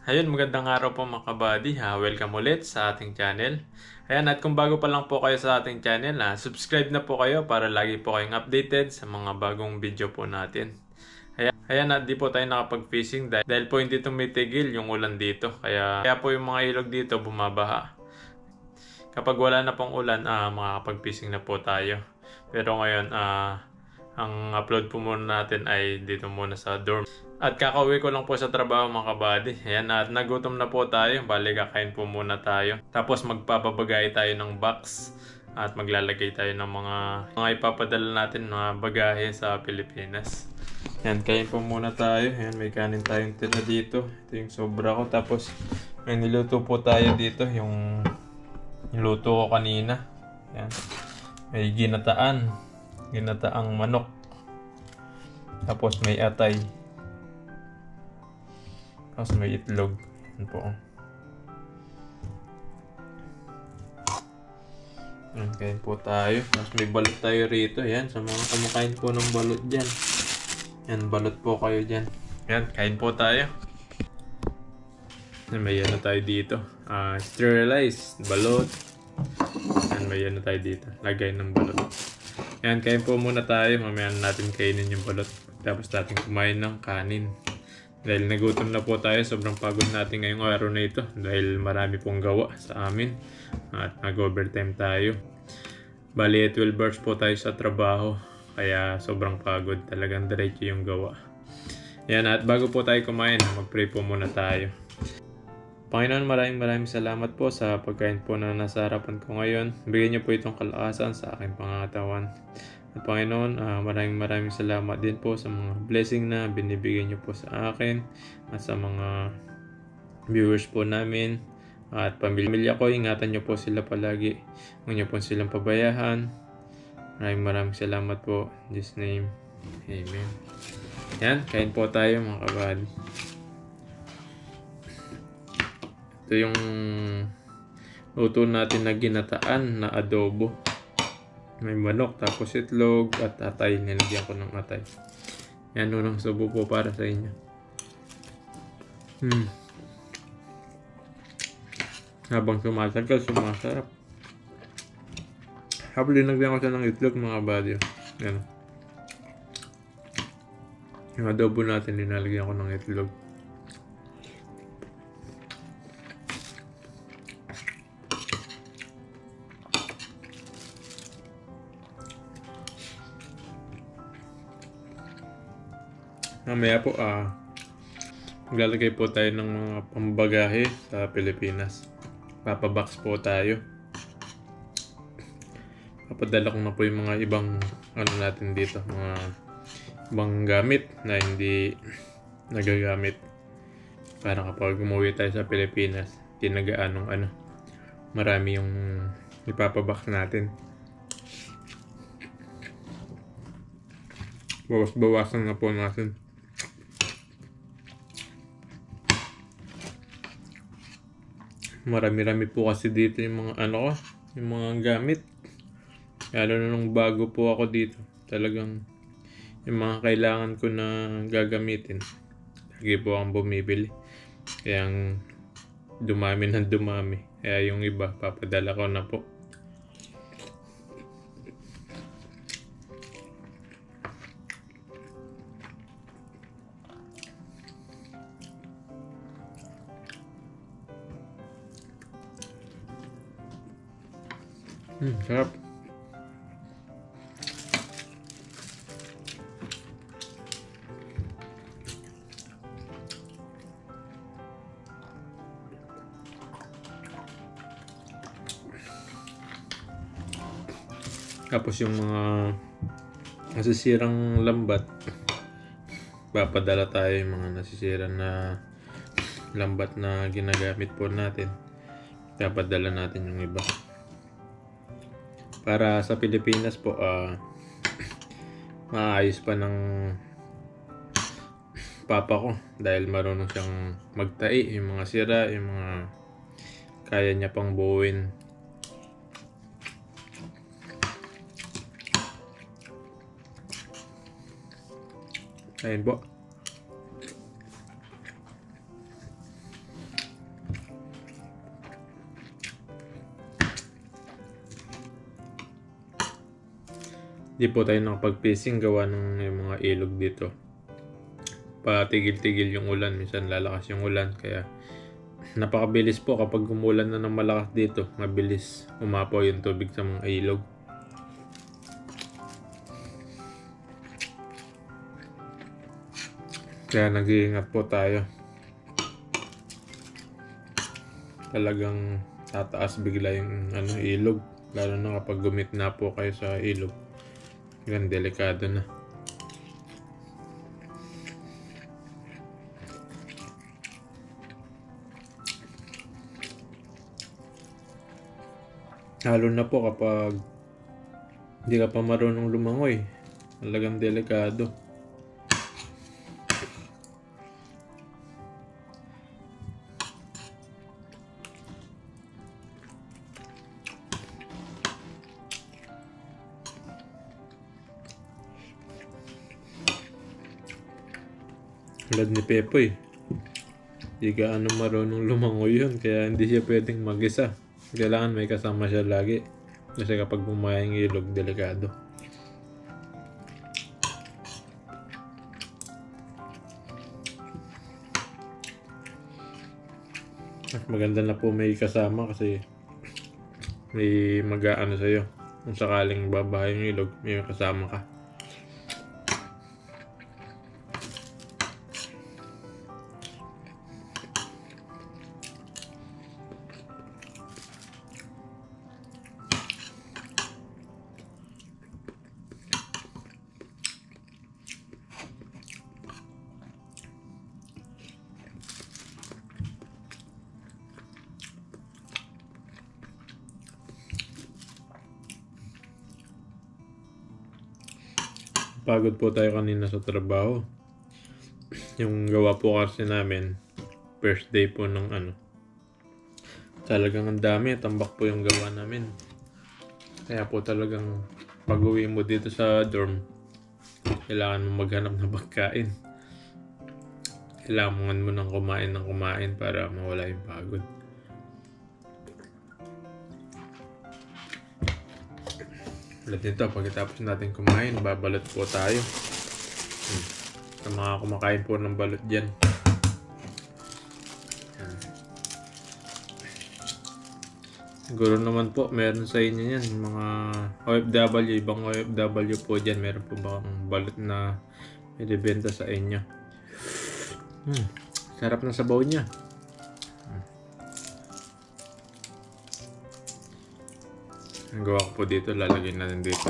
Ayun, magandang araw po mga kabady. Welcome ulit sa ating channel. Ayan, at kung bago pa lang po kayo sa ating channel, subscribe na po kayo para lagi po kayong updated sa mga bagong video po natin. Ayan, at di po tayo nakapag-fishing dahil po hindi tumitigil yung ulan dito. Kaya po yung mga ilog dito bumabaha. Kapag wala na pong ulan, makakapag-fishing na po tayo. Pero ngayon, ang upload po muna natin ay dito muna sa dorm. At kakauwi ko lang po sa trabaho mga kabady. Ayan, at nagutom na po tayo. Bali, kakain po muna tayo. Tapos magpapabagay tayo ng box. At maglalagay tayo ng mga ipapadala natin na bagahe sa Pilipinas. Ayan, kain po muna tayo. Ayan, may kanin tayong tira dito. Ito yung sobra ko. Tapos may niluto po tayo dito. Yung niluto ko kanina. Ayan. May ginataang manok. Tapos may atay. Tapos may itlog. Yan po. Yan, kain po tayo. Tapos may balot tayo rito. Yan, sa mga kumakain po ng balot dyan. Yan, balot po kayo dyan. Yan, kain po tayo. Yan, may ano tayo dito. Sterilized balot. Yan, may ano tayo dito. Lagay ng balot. Yan, kain po muna tayo. Mamaya natin kainin yung balot. Tapos natin kumain ng kanin. Dahil nagutom na po tayo, sobrang pagod natin ngayong araw na ito. Dahil marami pong gawa sa amin. At nag-overtime tayo. Bali, 12 hours po tayo sa trabaho. Kaya sobrang pagod. Talagang diretso yung gawa. Yan, at bago po tayo kumain, mag-pray po muna tayo. Panginoon, maraming salamat po sa pagkain po na nasa harapan ko ngayon. Bigyan niyo po itong kalakasan sa aking pangatawan. At Panginoon, maraming salamat din po sa mga blessing na binibigay niyo po sa akin at sa mga viewers po namin at pamilya ko. Ingatan niyo po sila palagi. Huwag niyo po silang pabayahan. Maraming salamat po. In Jesus' name, Amen. Yan, kain po tayo mga kabady. Ito yung luto natin na ginataan na adobo. May manok, tapos itlog at atay. Nilagyan ko ng atay. Yan, unang subo po para sa inyo. Habang tumatagal, sumasarap. Habang linagyan ko siya ng itlog mga badyo. Yan. Yung adobo natin, linalagyan ko ng itlog. Mamaya po, maglalagay po tayo ng mga pambagahe sa Pilipinas. Papabox po tayo. Papadala ko na po yung mga ibang natin dito, mga ibang gamit na hindi nagagamit. Para kapag umuwi tayo sa Pilipinas, tinagaanong marami yung ipapabox natin. Bawas-bawasan na po natin. Marami-rami po kasi dito yung mga yung mga gamit. Lalo na nung bago po ako dito. Talagang yung mga kailangan ko na gagamitin. Lagi po akong bumibili. Kaya dumami ng dumami. Kaya yung iba, papadala ko na po. Sarap. Tapos yung mga nasisirang lambat, papadala tayo yung mga nasisirang na lambat na ginagamit po natin. Papadala natin yung iba. Para sa Pilipinas po, maayos pa ng papa ko dahil marunong siyang magtai. Yung mga sira, yung mga kaya niya pang buuin. Ayun po. Di po tayo nakapag-fishing gawa ng yung mga ilog dito. Patigil-tigil yung ulan, minsan lalakas yung ulan, kaya napakabilis po kapag umulan na ng malakas dito. Mabilis umapaw yung tubig sa mga ilog. Kaya nag-iingat po tayo. Talagang tataas bigla yung ilog. Lalo na kapag gumitna po kayo sa ilog. Yan, delikado na. Lalo na po kapag hindi ka pa marunong lumangoy. Talagang delikado. Tulad ni Pepoy. Hindi gaano marunong lumangoy yun. Kaya hindi siya pwedeng mag-isa. Kailangan may kasama siya lagi. Kasi kapag bumaya yung ilog, delikado. Mas maganda na po may kasama kasi may mag-aano sa'yo. Kung sakaling babaya yung ilog, may kasama ka. Pagod po tayo kanina sa trabaho. Yung gawa po kasi namin, first day po ng talagang ang dami, tambak po yung gawa namin. Kaya po talagang pag-uwi mo dito sa dorm, kailangan mo maghanap ng pagkain. Kailangan mo nang kumain para mawala yung pagod. Ulit nito, pagkatapos natin kumain, babalot po tayo. Sa mga kumakain po ng balot dyan. Siguro naman po, meron sa inyo yan. Mga OFW, ibang OFW po dyan. Meron po bang balot na ibibenta sa inyo? Sarap ng sabaw niya. Ang gawa ko po dito, lalagay natin dito.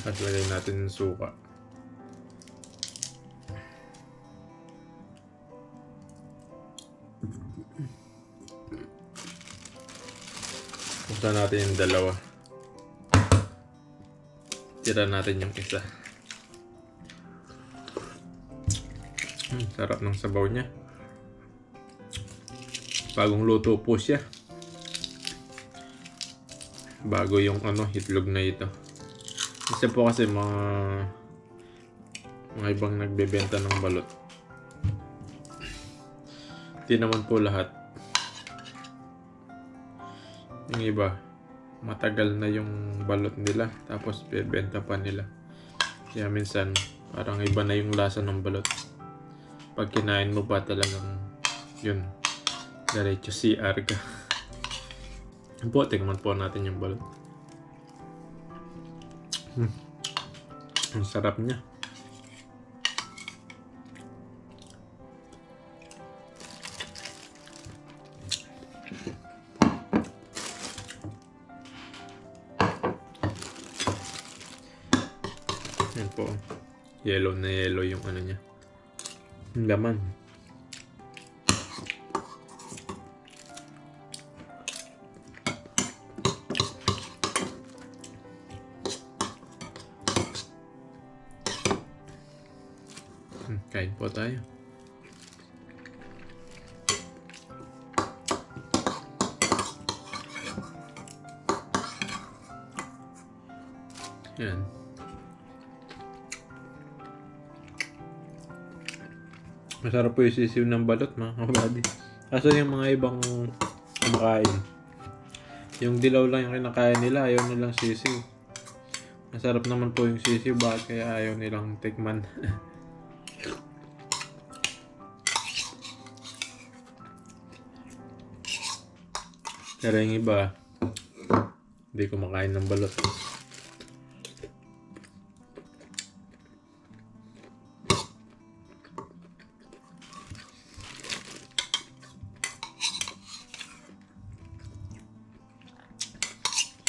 At lagay natin ng suka. Buksan natin yung dalawa. Tira natin yung isa. Sarap ng sabaw niya. Bagong luto po siya. Bago yung itlog na ito. Isa po kasi mga ibang nagbebenta ng balot. Hindi naman po lahat. Yung iba, matagal na yung balot nila, tapos bebenta pa nila. Kaya minsan, parang iba na yung lasa ng balot. Pag kinain mo pa talagang, yun, diretso CR ka. Po, tingnan po natin yung balot. Ang sarap niya. Yan po. Yellow na yellow yung niya. Yung laman. Kain po tayo. Yan. Masarap po yung sisiw ng balot, mga kabady. Kaso yung mga ibang kumakain, Yung dilaw lang yung kinakain nila, ayaw nilang sisiw. Masarap naman po yung sisiw, bakit kaya ayaw nilang tikman? Pero yung iba, hindi kumakain ng balot.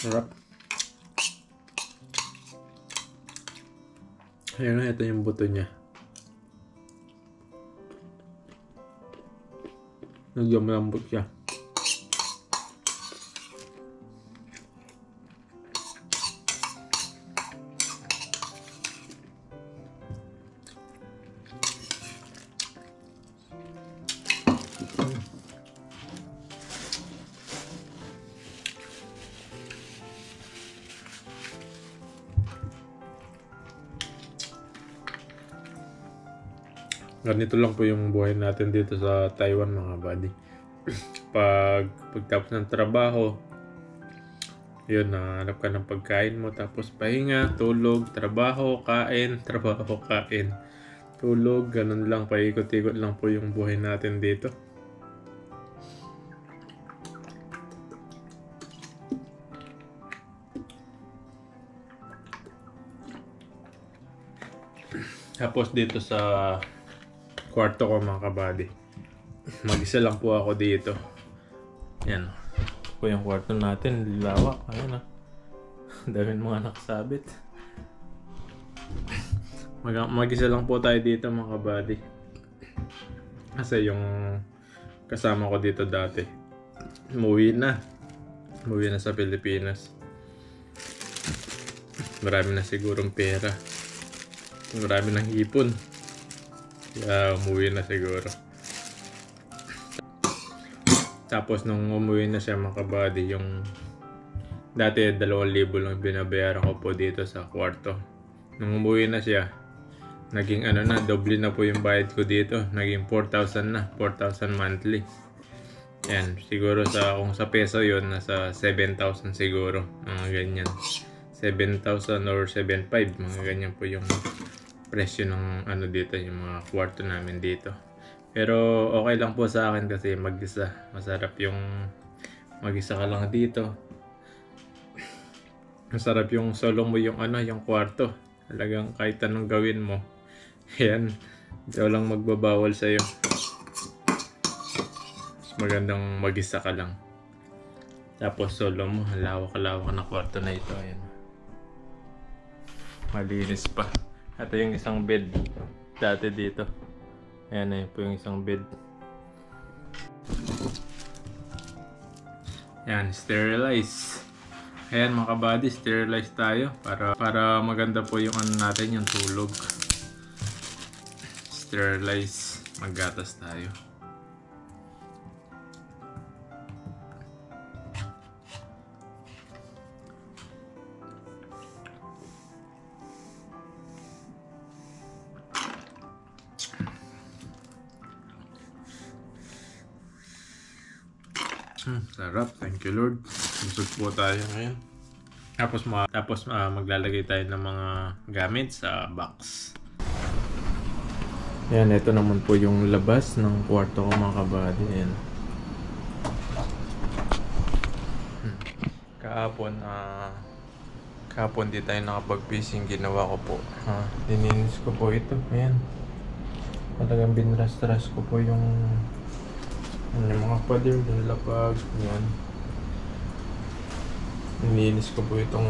Sarap. Ayun na, ito yung buto niya. Nagyamlambot siya. Ganito lang po yung buhay natin dito sa Taiwan, mga buddy. Pagtapos ng trabaho, yun, hanap ka ng pagkain mo, tapos pahinga, tulog, trabaho, kain, trabaho, kain, tulog, ganun lang, paikot-ikot lang po yung buhay natin dito. Tapos dito sa kwarto ko, mga kabady, mag-isa lang po ako dito. Yan po yung kwarto natin, lawak. Ayun daming mga nakasabit. Mag-isa lang po tayo dito, mga kabady, kasi yung kasama ko dito dati umuwi na sa Pilipinas. Marami na sigurong pera, marami ng ipon, kaya umuwi na siguro. Tapos nung umuwi na siya, mga kabady, yung dati 2,000 lang binabayaran ko po dito sa kwarto. Nung umuwi na siya, naging doble na po yung bayad ko dito. Naging 4,000 na, 4,000 monthly. Yan, siguro kung sa peso yun, nasa 7,000 siguro, mga ganyan. 7,000 or 7,500, mga ganyan po yung presyo ng dito, yung mga kwarto namin dito. Pero okay lang po sa akin kasi mag-isa. Masarap yung mag-isa ka lang dito. Masarap yung solo mo yung yung kwarto. Talagang kahit anong gawin mo, yan, hindi lang magbabawal sa'yo. Mas magandang mag-isa ka lang. Tapos solo mo, lawak-lawak na kwarto na ito. Ayan. Malinis pa. Ito yung isang bed dati dito. Ayan na po yung isang bed. Ayan, sterilize. Ayan, mga kabady, sterilize tayo para maganda po yung natin, yung tulog. Sterilize, maggatas tayo. Sarap, thank you Lord. Busog po tayo ngayon. Tapos maglalagay tayo ng mga gamit sa box. Yan, ito naman po yung labas ng kwarto ko, mga kabady. Yan. Kahapon di tayo nakapag-fishing, ginawa ko po. Dininis ko po ito. Ayan. Talagang binras-tras ko po yung mga pader, yung lapag, yan. Nilinis ko po itong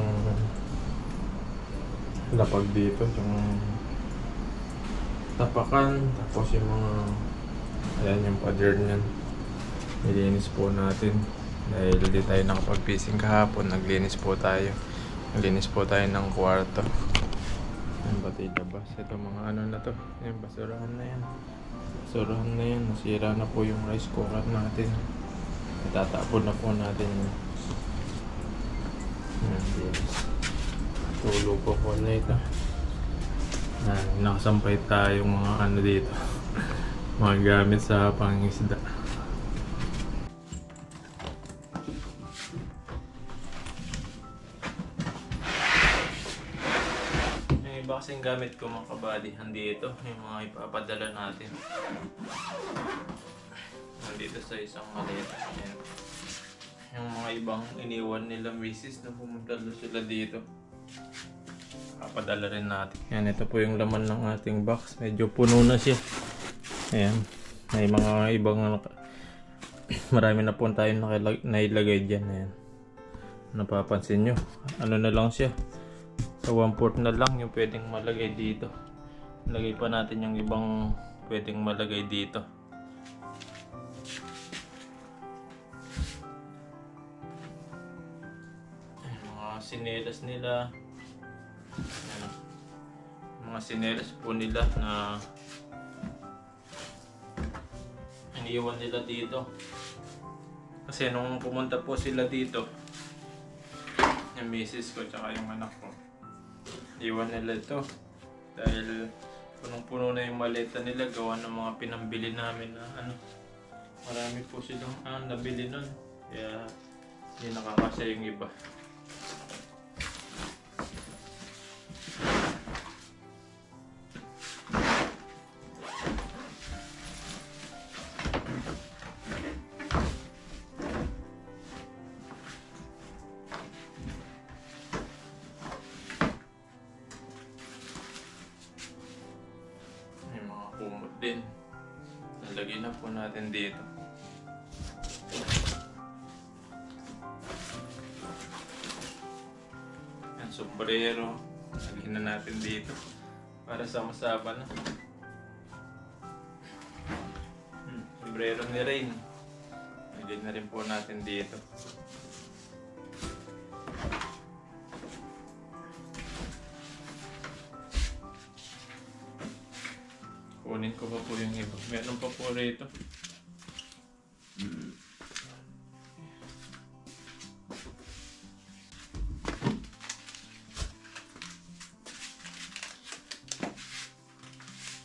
lapag dito, yung tapakan, tapos yung mga, ayan, yung pader niyan. Nilinis po natin. Dahil di tayo nakapag-fishing kahapon, naglinis po tayo ng kwarto. Yung batid labas. Ito mga na to, yung basurahan na yan. Nasira na po yung rice cooker natin. Itatapon na po natin yun. Tulog po po na ito. Nakasampay tayong mga dito. Mga gamit sa pangingisda. gamit ko mga kabady, andito yung mga ipapadala natin. Nandito sa isang maleta. Ayan. Yung mga ibang iniwan nila misis na pumunta sila dito. Papadala rin natin. Yan, ito po yung laman ng ating box. Medyo puno na siya. Ayan. May mga ibang marami na po tayo nailagay dyan. Ayan. Napapansin nyo. Ano na lang siya. Sa 1/4 na lang yung pwedeng malagay dito. Lagay pa natin yung ibang pwedeng malagay dito. Mga sinelas nila. Ayan. Mga sinelas po nila na iniwan nila dito. Kasi nung pumunta po sila dito, yung misis ko tsaka yung anak ko, iwan nila ito dahil punong-puno na yung maleta nila gawa ng mga pinambili namin na marami po silang nabili nun, kaya hindi nakakasya yung iba. Kumot din. Nalagay na po natin dito. Yan, sombrero. Lagyan na natin dito. Para sama-sama na. Sombrero ni Rain. Lagyan na rin po natin dito. Kunin ko pa po yung iba. Meron pa po rito.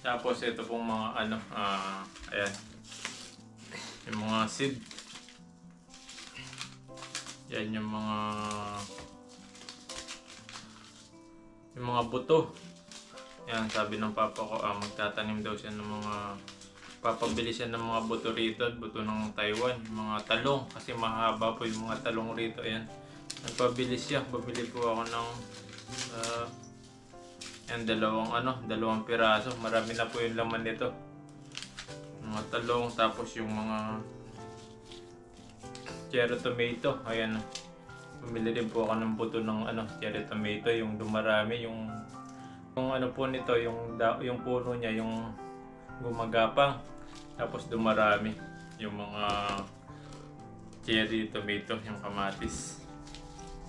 Tapos ito pong mga ayan. Yung mga seed. Yan yung mga buto. Yan, sabi ng papa ko, magtatanim daw siya ng mga, papabili siya ng mga buto rito, buto ng Taiwan, mga talong, kasi mahaba po yung mga talong rito. Ayan, nagpabili siya, babili po ako ng yan, dalawang piraso, marami na po yung laman nito. Mga talong, tapos yung mga cherry tomato, ayan, bumili din po ako ng buto ng cherry tomato, yung dumarami, yung po nito, yung puno niya, yung gumagapang, tapos dumarami yung mga cherry tomato, yung kamatis.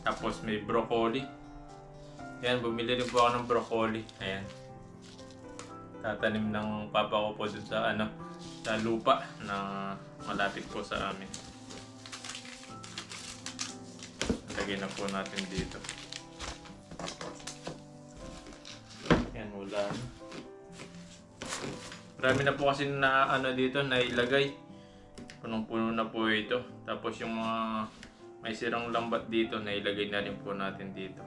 Tapos may broccoli. Yan, bumili rin po ako ng broccoli. Ayan. Tatanim ng papa ko po dun sa sa lupa na malapit po sa amin. Lagyan na po natin dito. Wala na. Marami na po kasi na dito na ilagay. Punong-puno na po ito. Tapos yung mga may sirang lambat dito na ilagay na rin po natin dito.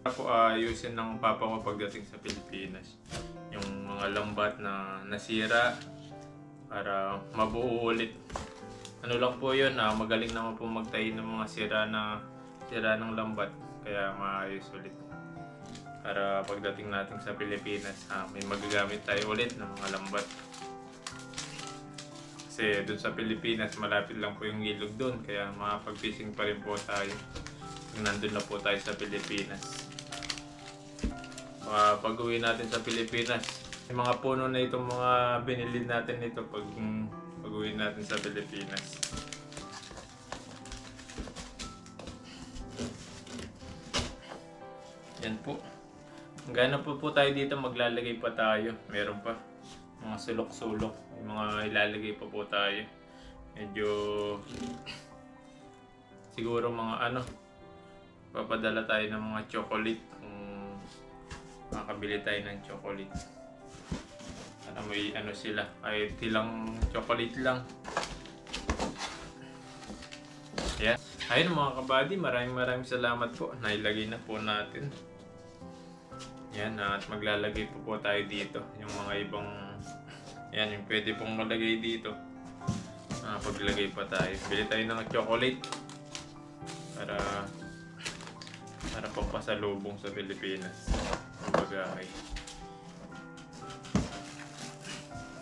Ako ayusin ng papa ko pagdating sa Pilipinas. Yung mga lambat na nasira para mabuo ulit. Ano lang po yun, magaling naman po magtahi ng mga sira ng lambat. Kaya maayos ulit. Para pagdating natin sa Pilipinas, may magagamit tayo ulit ng mga lambat. Kasi doon sa Pilipinas, malapit lang po yung ilog doon. Kaya makapag-fishing pa rin po tayo. Nandun na po tayo sa Pilipinas. Pag-uwi natin sa Pilipinas, yung mga puno na itong mga binili natin ito pag-uwi natin sa Pilipinas. Yan po. Hanggang po tayo dito, maglalagay pa tayo. Meron pa mga sulok-sulok. May mga ilalagay pa po tayo. Medyo siguro mga papadala tayo ng mga chocolate. Kung makakabili tayo ng chocolate. Para may sila. Kahit ilang chocolate lang. Ayan. Ayun mga kabady, maraming salamat po. Nailagay na po natin. Yan, at maglalagay po tayo dito. Yung mga ibang, yan, yung pwede pong malagay dito. Paglagay pa tayo. Bili tayo ng chocolate para pampasalubong sa Pilipinas. Kumbaga ay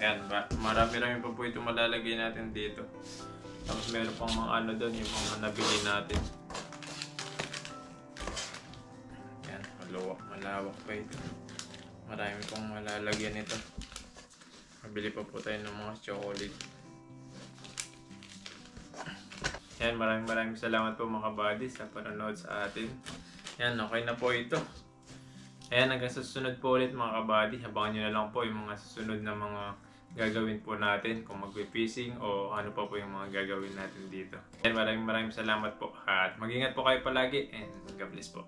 yan, marami-rami pa po ito malalagay natin dito. Tapos meron pang mga ano doon, yung mga nabili natin. Yan, malawak pa ito. Marami pang malalagyan ito. Mabili pa po tayo ng mga chocolate. Yan, maraming salamat po mga buddy sa panonood sa atin. Yan, okay na po ito. Ayan, hanggang sa susunod po ulit mga kabady. Abangan nyo na lang po yung mga susunod na mga gagawin po natin. Kung mag-fishing o ano pa po yung mga gagawin natin dito. Ayan, maraming salamat po. At mag-ingat po kayo palagi and God bless po.